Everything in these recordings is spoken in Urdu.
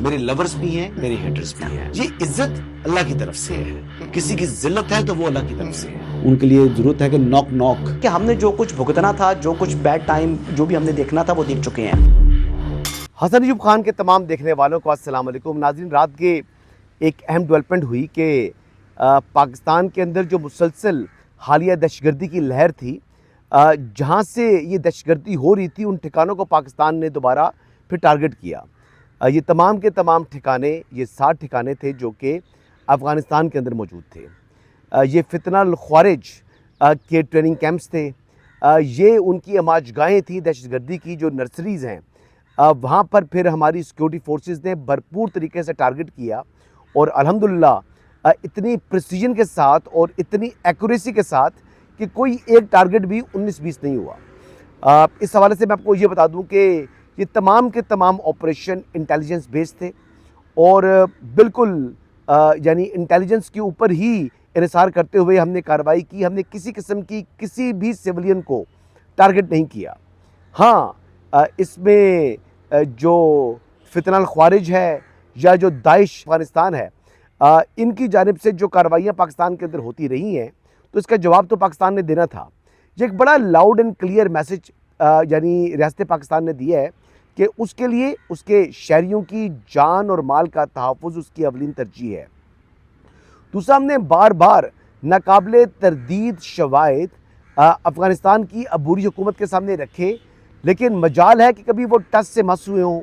میرے لورز بھی ہیں، میرے ہیٹرز بھی ہیں. یہ عزت اللہ کی طرف سے ہے. کسی کی ذلت ہے تو وہ اللہ کی طرف سے ہے. ان کے لیے ضرورت ہے کہ نوک نوک کہ ہم نے جو کچھ بھگتنا تھا، جو کچھ بیڈ ٹائم جو بھی ہم نے دیکھنا تھا وہ دیکھ چکے ہیں. حسن ایوب خان کے تمام دیکھنے والوں کو السلام علیکم. ناظرین، رات کے ایک اہم ڈیولپمنٹ ہوئی کہ پاکستان کے اندر جو مسلسل حالیہ دہشت گردی کی لہر تھی، جہاں سے یہ دہشت گردی ہو رہی تھی، ان ٹھکانوں کو پاکستان نے دوبارہ پھر ٹارگٹ کیا. یہ تمام کے تمام ٹھکانے، یہ 60 ٹھکانے تھے جو کہ افغانستان کے اندر موجود تھے. یہ فتنہ الخوارج کے ٹریننگ کیمپس تھے. یہ ان کی اماج گاہیں تھیں دہشت گردی کی، جو نرسریز ہیں. وہاں پر پھر ہماری سیکورٹی فورسز نے بھرپور طریقے سے ٹارگٹ کیا، اور الحمدللہ اتنی پریسیجن کے ساتھ اور اتنی ایکوریسی کے ساتھ کہ کوئی ایک ٹارگٹ بھی 19-20 نہیں ہوا. اس حوالے سے میں آپ کو یہ بتا دوں کہ یہ تمام کے تمام آپریشن انٹیلیجنس بیس تھے، اور بالکل یعنی انٹیلیجنس کے اوپر ہی انحصار کرتے ہوئے ہم نے کارروائی کی. ہم نے کسی قسم کی کسی بھی سویلین کو ٹارگٹ نہیں کیا. ہاں، اس میں جو فتنہ الخوارج ہے یا جو داعش افغانستان ہے، ان کی جانب سے جو کارروائیاں پاکستان کے اندر ہوتی رہی ہیں، تو اس کا جواب تو پاکستان نے دینا تھا. یہ ایک بڑا لاؤڈ اینڈ کلیئر میسج یعنی ریاست پاکستان نے دیا ہے کہ اس کے لیے اس کے شہریوں کی جان اور مال کا تحفظ اس کی اولین ترجیح ہے. دوسرا، ہم نے بار بار ناقابل تردید شواہد افغانستان کی عبوری حکومت کے سامنے رکھے، لیکن مجال ہے کہ کبھی وہ ٹس سے مس ہوئے ہوں.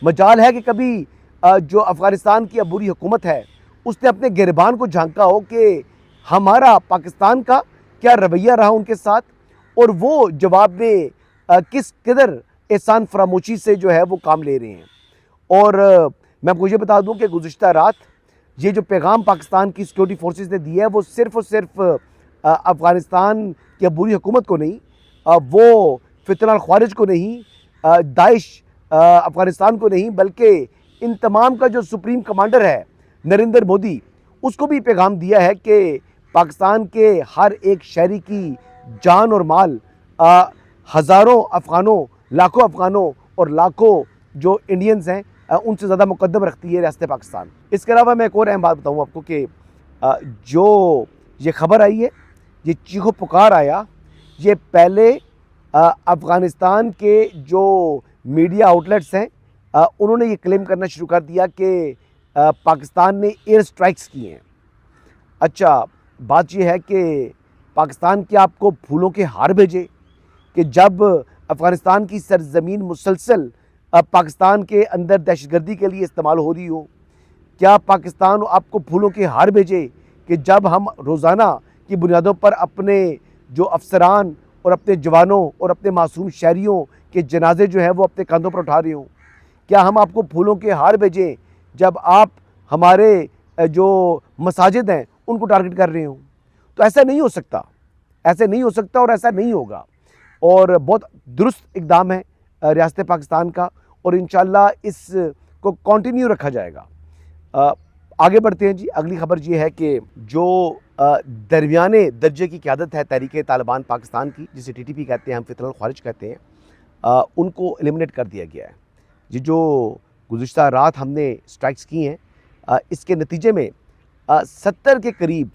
مجال ہے کہ کبھی جو افغانستان کی عبوری حکومت ہے اس نے اپنے گربان کو جھانکا ہو کہ ہمارا پاکستان کا کیا رویہ رہا ان کے ساتھ، اور وہ جواب میں کس قدر احسان فراموشی سے جو ہے وہ کام لے رہے ہیں. اور میں آپ کو یہ بتا دوں کہ گزشتہ رات یہ جو پیغام پاکستان کی سیکورٹی فورسز نے دیا ہے، وہ صرف اور صرف افغانستان کی عبوری حکومت کو نہیں، وہ فتنہ الخوارج کو نہیں، داعش افغانستان کو نہیں، بلکہ ان تمام کا جو سپریم کمانڈر ہے نریندر مودی، اس کو بھی پیغام دیا ہے کہ پاکستان کے ہر ایک شہری کی جان اور مال ہزاروں افغانوں، لاکھوں افغانوں اور لاکھوں جو انڈینز ہیں ان سے زیادہ مقدم رکھتی ہے ریاست پاکستان. اس کے علاوہ میں ایک اور اہم بات بتاؤں آپ کو کہ جو یہ خبر آئی ہے، یہ چیخ و پکار آیا، یہ پہلے افغانستان کے جو میڈیا آؤٹلیٹس ہیں انہوں نے یہ کلیم کرنا شروع کر دیا کہ پاکستان نے ایئر سٹرائکس کی ہیں. اچھا، بات یہ ہے کہ پاکستان کیا آپ کو پھولوں کے ہار بھیجے کہ جب افغانستان کی سرزمین مسلسل پاکستان کے اندر دہشت گردی کے لیے استعمال ہو رہی ہو؟ کیا پاکستان آپ کو پھولوں کے ہار بھیجے کہ جب ہم روزانہ کی بنیادوں پر اپنے جو افسران اور اپنے جوانوں اور اپنے معصوم شہریوں کے جنازے جو ہیں وہ اپنے کاندھوں پر اٹھا رہے ہوں؟ کیا ہم آپ کو پھولوں کے ہار بھیجیں جب آپ ہمارے جو مساجد ہیں ان کو ٹارگٹ کر رہے ہوں؟ تو ایسا نہیں ہو سکتا، ایسے نہیں ہو سکتا اور ایسا نہیں ہوگا. اور بہت درست اقدام ہے ریاست پاکستان کا، اور انشاءاللہ اس کو کنٹینیو رکھا جائے گا. آگے بڑھتے ہیں جی. اگلی خبر یہ ہے کہ جو درمیانے درجے کی قیادت ہے تحریک طالبان پاکستان کی، جسے ٹی ٹی پی کہتے ہیں، ہم فتنہ الخوارج کہتے ہیں، ان کو ایلیمنیٹ کر دیا گیا ہے. یہ جو گزشتہ رات ہم نے سٹرائکس کی ہیں، اس کے نتیجے میں 70 کے قریب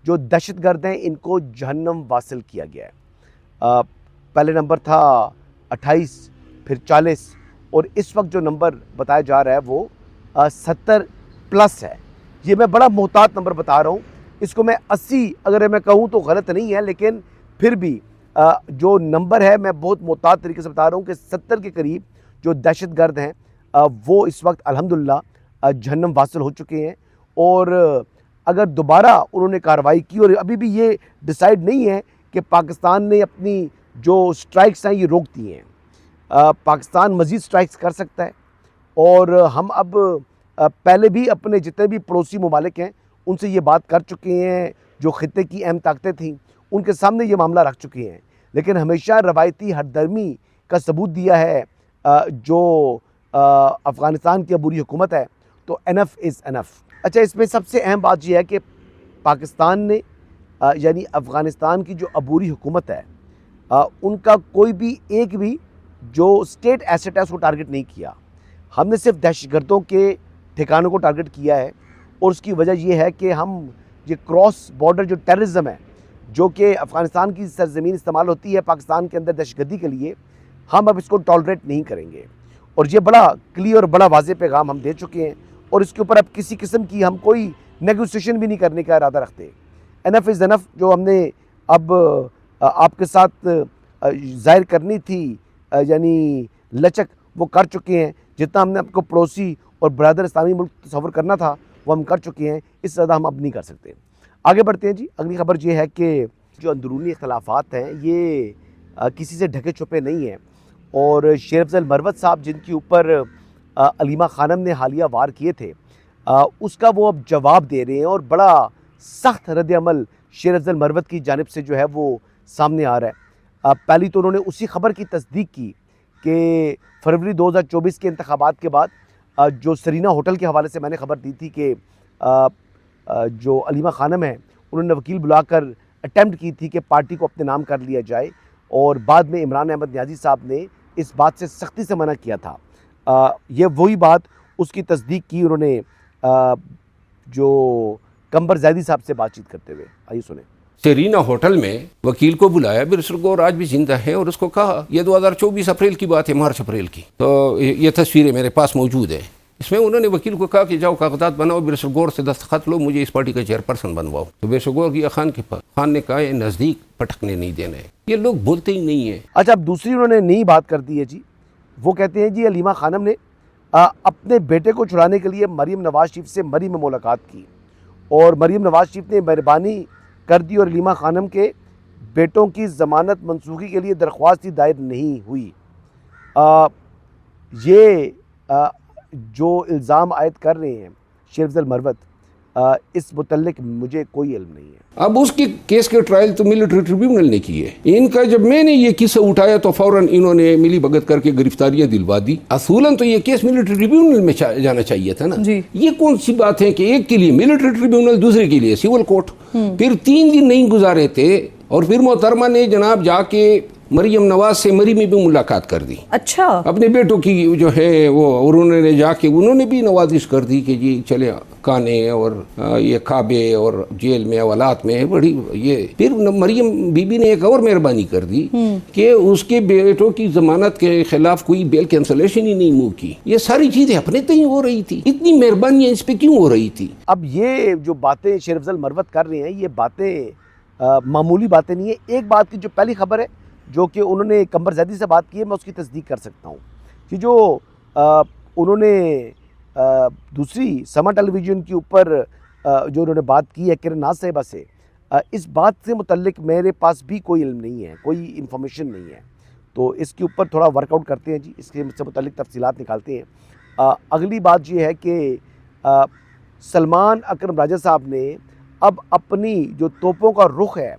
جو دہشت گرد ہیں ان کو جہنم واصل کیا گیا ہے. پہلے نمبر تھا 28، پھر 40، اور اس وقت جو نمبر بتایا جا رہا ہے وہ 70+ ہے. یہ میں بڑا محتاط نمبر بتا رہا ہوں، اس کو میں 80 اگر میں کہوں تو غلط نہیں ہے، لیکن پھر بھی جو نمبر ہے میں بہت محتاط طریقے سے بتا رہا ہوں کہ 70 کے قریب جو دہشت گرد ہیں وہ اس وقت الحمدللہ جہنم واصل ہو چکے ہیں. اور اگر دوبارہ انہوں نے کارروائی کی، اور ابھی بھی یہ ڈیسائیڈ نہیں ہے کہ پاکستان نے اپنی جو سٹرائکس ہیں یہ روک دی ہیں، پاکستان مزید سٹرائکس کر سکتا ہے. اور ہم اب پہلے بھی اپنے جتنے بھی پڑوسی ممالک ہیں ان سے یہ بات کر چکے ہیں، جو خطے کی اہم طاقتیں تھیں ان کے سامنے یہ معاملہ رکھ چکے ہیں، لیکن ہمیشہ روایتی ہردرمی کا ثبوت دیا ہے جو افغانستان کی عبوری حکومت ہے. تو انف از انف. اچھا، اس میں سب سے اہم بات یہ ہے کہ پاکستان نے یعنی افغانستان کی جو عبوری حکومت ہے ان کا کوئی بھی ایک بھی جو اسٹیٹ ایسٹ ہے اس کو ٹارگٹ نہیں کیا. ہم نے صرف دہشت گردوں کے ٹھکانوں کو ٹارگٹ کیا ہے، اور اس کی وجہ یہ ہے کہ ہم یہ کراس بارڈر جو ٹیررزم ہے، جو کہ افغانستان کی سرزمین استعمال ہوتی ہے پاکستان کے اندر دہشت گردی کے لیے، ہم اب اس کو ٹالریٹ نہیں کریں گے. اور یہ بڑا کلیئر اور بڑا واضح پیغام ہم دے چکے ہیں، اور اس کے اوپر اب کسی قسم کی ہم کوئی نیگوسیشن بھی نہیں کرنے کا ارادہ رکھتے. انف از انف جو ہم نے اب آپ کے ساتھ ظاہر کرنی تھی یعنی لچک، وہ کر چکے ہیں. جتنا ہم نے آپ کو پڑوسی اور برادر اسلامی ملک تصور کرنا تھا وہ ہم کر چکے ہیں، اس سے زیادہ ہم اب نہیں کر سکتے. آگے بڑھتے ہیں جی. اگلی خبر یہ ہے کہ جو اندرونی اختلافات ہیں یہ کسی سے ڈھکے چھپے نہیں ہیں، اور شیر افضل مروت صاحب جن کے اوپر علیمہ خانم نے حالیہ وار کیے تھے، اس کا وہ اب جواب دے رہے ہیں، اور بڑا سخت رد عمل شیر افضل مروت کی جانب سے جو ہے وہ سامنے آ رہا ہے. پہلی تو انہوں نے اسی خبر کی تصدیق کی کہ فروری 2024 کے انتخابات کے بعد جو سرینا ہوٹل کے حوالے سے میں نے خبر دی تھی کہ جو علیمہ خانم ہیں انہوں نے وکیل بلا کر اٹیمپٹ کی تھی کہ پارٹی کو اپنے نام کر لیا جائے، اور بعد میں عمران احمد نیازی صاحب نے اس بات سے سختی سے منع کیا تھا. یہ وہی بات اس کی تصدیق کی انہوں نے جو قمبر زیدی صاحب سے بات چیت کرتے ہوئے. آئیے سنیں. سیرینا ہوٹل میں وکیل کو بلایا، برسر گور آج بھی زندہ ہے، اور اس کو کہا یہ 2024 اپریل کی بات ہے، مارچ اپریل کی، تو یہ تصویریں میرے پاس موجود ہیں. اس میں انہوں نے وکیل کو کہا کہ جاؤ کاغذات بناؤ، برسر گور سے دستخط لو، مجھے اس پارٹی کا چیئرپرسن بنواؤ. تو برسر گور گیا خان کے پاس، خان نے کہا یہ نزدیک پٹکنے نہیں دینا ہے. یہ لوگ بولتے ہی نہیں ہیں. اچھا، اب دوسری انہوں نے نئی بات کر دی ہے جی. وہ کہتے ہیں جی علیمہ خانم نے اپنے بیٹے کو چھڑانے کے لیے مریم نواز شریف سے مری میں ملاقات کی، اور مریم نواز شریف نے مہربانی کر دی اور علیمہ خانم کے بیٹوں کی ضمانت منسوخی کے لیے درخواست دائر نہیں ہوئی. یہ جو الزام عائد کر رہے ہیں شیر افضل مروت، اس متعلق مجھے کوئی علم نہیں ہے. اب اس کے کیس کے ٹرائل تو ملٹری ٹریبیونل نے کیے. ان کا جب میں نے یہ قصہ اٹھایا تو فوراً انہوں نے ملی بھگت کر کے گرفتاریاں دلوا دی. اصولاً تو یہ کیس ملٹری ٹریبیونل میں جانا چاہیے تھا نا. یہ کون سی بات ہے کہ ایک کے لیے ملٹری ٹریبیونل، دوسرے کے لیے سول کورٹ. پھر 3 دن نہیں گزارے تھے، اور پھر محترمہ نے جناب جا کے مریم نواز سے مری میں بھی ملاقات کر دی. اچھا، اپنے بیٹوں کی جو ہے وہ، اور انہوں نے جا کے انہوں نے بھی نوازش کر دی کہ جی چلے کانے اور یہ کعبے اور جیل میں اولاد میں بڑی یہ. پھر مریم بی بی نے ایک اور مہربانی کر دی کہ اس کے بیٹوں کی ضمانت کے خلاف کوئی بیل کینسلیشن ہی نہیں منہ کی. یہ ساری چیزیں اپنے تئیں ہو رہی تھی. اتنی مہربانیاں اس پہ کیوں ہو رہی تھی؟ اب یہ جو باتیں شیر افضل مروت کر رہے ہیں یہ باتیں معمولی باتیں نہیں ہیں. ایک بات کی جو پہلی خبر ہے جو کہ انہوں نے قمبر زیدی سے بات کی ہے، میں اس کی تصدیق کر سکتا ہوں کہ جو انہوں نے دوسری سما ٹیلی ویژن کے اوپر جو انہوں نے بات کی ہے کرن ناز صاحبہ سے، اس بات سے متعلق میرے پاس بھی کوئی علم نہیں ہے، کوئی انفارمیشن نہیں ہے. تو اس کے اوپر تھوڑا ورک آؤٹ کرتے ہیں جی، اس کے سے متعلق تفصیلات نکالتے ہیں. اگلی بات یہ ہے کہ سلمان اکرم راجہ صاحب نے اب اپنی جو توپوں کا رخ ہے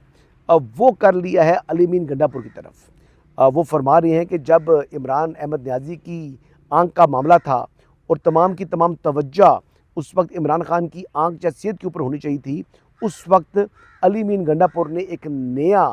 وہ کر لیا ہے علی مین گنڈا پور کی طرف. وہ فرما رہے ہیں کہ جب عمران احمد نیازی کی آنکھ کا معاملہ تھا اور تمام کی تمام توجہ اس وقت عمران خان کی آنکھ جیسیت کے اوپر ہونی چاہیے تھی، اس وقت علی مین گنڈا پور نے ایک نیا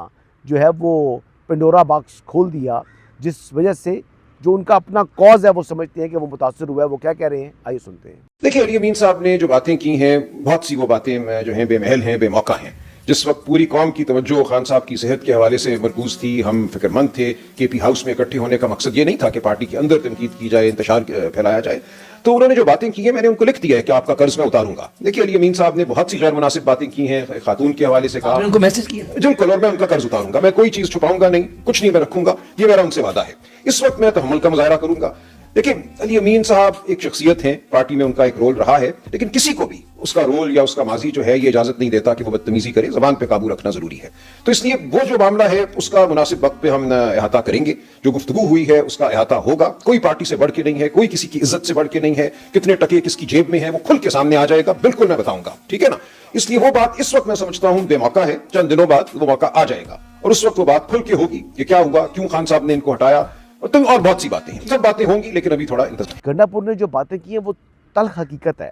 جو ہے وہ پنڈورا باکس کھول دیا، جس وجہ سے جو ان کا اپنا کاز ہے وہ سمجھتے ہیں کہ وہ متاثر ہوا ہے. وہ کیا کہہ رہے ہیں آئیے سنتے ہیں. دیکھیں، علی امین صاحب نے جو باتیں کی ہیں، بہت سی وہ باتیں جو ہیں بے محل ہیں، بے موقع ہیں. جس وقت پوری قوم کی توجہ خان صاحب کی صحت کے حوالے سے مرکوز تھی، ہم فکر مند تھے. کے پی ہاؤس میں اکٹھے ہونے کا مقصد یہ نہیں تھا کہ پارٹی کے اندر تنقید کی جائے، انتشار پھیلایا جائے. تو انہوں نے جو باتیں کی ہیں میں نے ان کو لکھ دیا ہے کہ آپ کا قرض میں اتاروں گا. دیکھیے، علی امین صاحب نے بہت سی غیر مناسب باتیں کی ہیں. خاتون کے حوالے سے کہا ان کو میسج کیا بالکل، اور میں ان کا قرض اتاروں گا، میں کوئی چیز چھپاؤں گا نہیں، کچھ نہیں میں رکھوں گا، یہ میرا ان سے وعدہ ہے. اس وقت میں تحمل کا مظاہرہ کروں گا. دیکھیں، علی امین صاحب ایک شخصیت ہیں، پارٹی میں ان کا ایک رول رہا ہے، لیکن کسی کو بھی اس کا رول یا اس کا ماضی جو ہے یہ اجازت نہیں دیتا کہ وہ بدتمیزی کرے. زبان پہ قابو رکھنا ضروری ہے. تو اس لیے وہ جو معاملہ ہے اس کا مناسب وقت پہ ہم احاطہ کریں گے. جو گفتگو ہوئی ہے اس کا احاطہ ہوگا. کوئی پارٹی سے بڑھ کے نہیں ہے، کوئی کسی کی عزت سے بڑھ کے نہیں ہے. کتنے ٹکے کس کی جیب میں ہے وہ کھل کے سامنے آ جائے گا، بالکل میں بتاؤں گا. ٹھیک ہے نا؟ اس لیے وہ بات اس وقت میں سمجھتا ہوں بے موقع ہے. چند دنوں بعد وہ موقع آ جائے گا اور اس وقت وہ بات کھل کے ہوگی کہ کیا ہوا، کیوں خان صاحب نے ان کو ہٹایا، اور بہت سی باتیں ہیں. سب باتیں ہوں گی، لیکن ابھی تھوڑا انتظار. گنڈا پور نے جو باتیں کی ہیں وہ تلخ حقیقت ہے.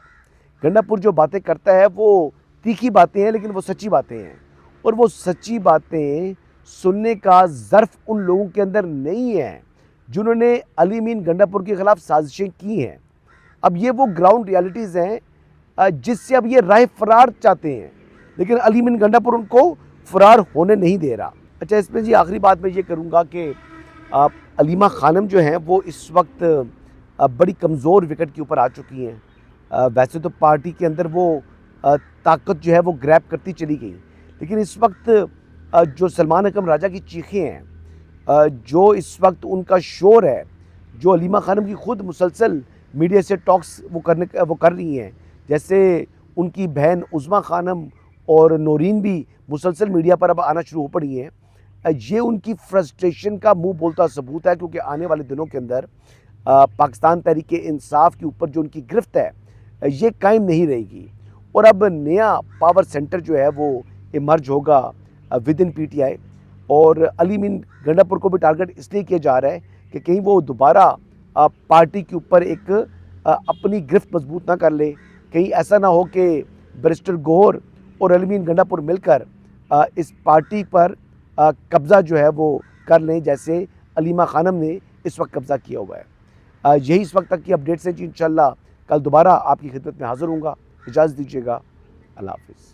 گنڈا پور جو باتیں کرتا ہے وہ تیکھی باتیں ہیں، لیکن وہ سچی باتیں ہیں. اور وہ سچی باتیں سننے کا ظرف ان لوگوں کے اندر نہیں ہے جنہوں نے علی مین گنڈا پور کے خلاف سازشیں کی ہیں. اب یہ وہ گراؤنڈ ریالٹیز ہیں جس سے اب یہ راہ فرار چاہتے ہیں، لیکن علی امین گنڈا پور ان کو فرار ہونے نہیں دے رہا۔ اچھا اس میں جی آخری بات میں یہ کروں گا کہ علیمہ خانم جو ہیں وہ اس وقت بڑی کمزور وکٹ کے اوپر آ چکی ہیں۔ ویسے تو پارٹی کے اندر وہ طاقت جو ہے وہ گریب کرتی چلی گئی، لیکن اس وقت جو سلمان اکرم راجہ کی چیخیں ہیں، جو اس وقت ان کا شور ہے، جو علیمہ خانم کی خود مسلسل میڈیا سے ٹاکس وہ کر رہی ہیں، جیسے ان کی بہن عظمیٰ خانم اور نورین بھی مسلسل میڈیا پر اب آنا شروع ہو پڑی ہیں، یہ ان کی فرسٹریشن کا منہ بولتا ثبوت ہے، کیونکہ آنے والے دنوں کے اندر پاکستان تحریک انصاف کے اوپر جو ان کی گرفت ہے یہ قائم نہیں رہے گی، اور اب نیا پاور سینٹر جو ہے وہ ایمرج ہوگا with in P T I, اور علی امین گنڈا پور کو بھی ٹارگٹ اس لیے کیا جا رہا ہے کہ کہیں وہ دوبارہ پارٹی کے اوپر ایک اپنی گرفت مضبوط نہ کر لے، کہیں ایسا نہ ہو کہ بیرسٹر گوہر اور علی امین گنڈا پور مل کر اس پارٹی پر قبضہ جو ہے وہ کر لیں، جیسے علیمہ خانم نے اس وقت قبضہ کیا ہوا ہے۔ یہی اس وقت تک کی اپڈیٹس ہیں جی، انشاءاللہ کل دوبارہ آپ کی خدمت میں حاضر ہوں گا، اجازت دیجیے گا، اللہ حافظ۔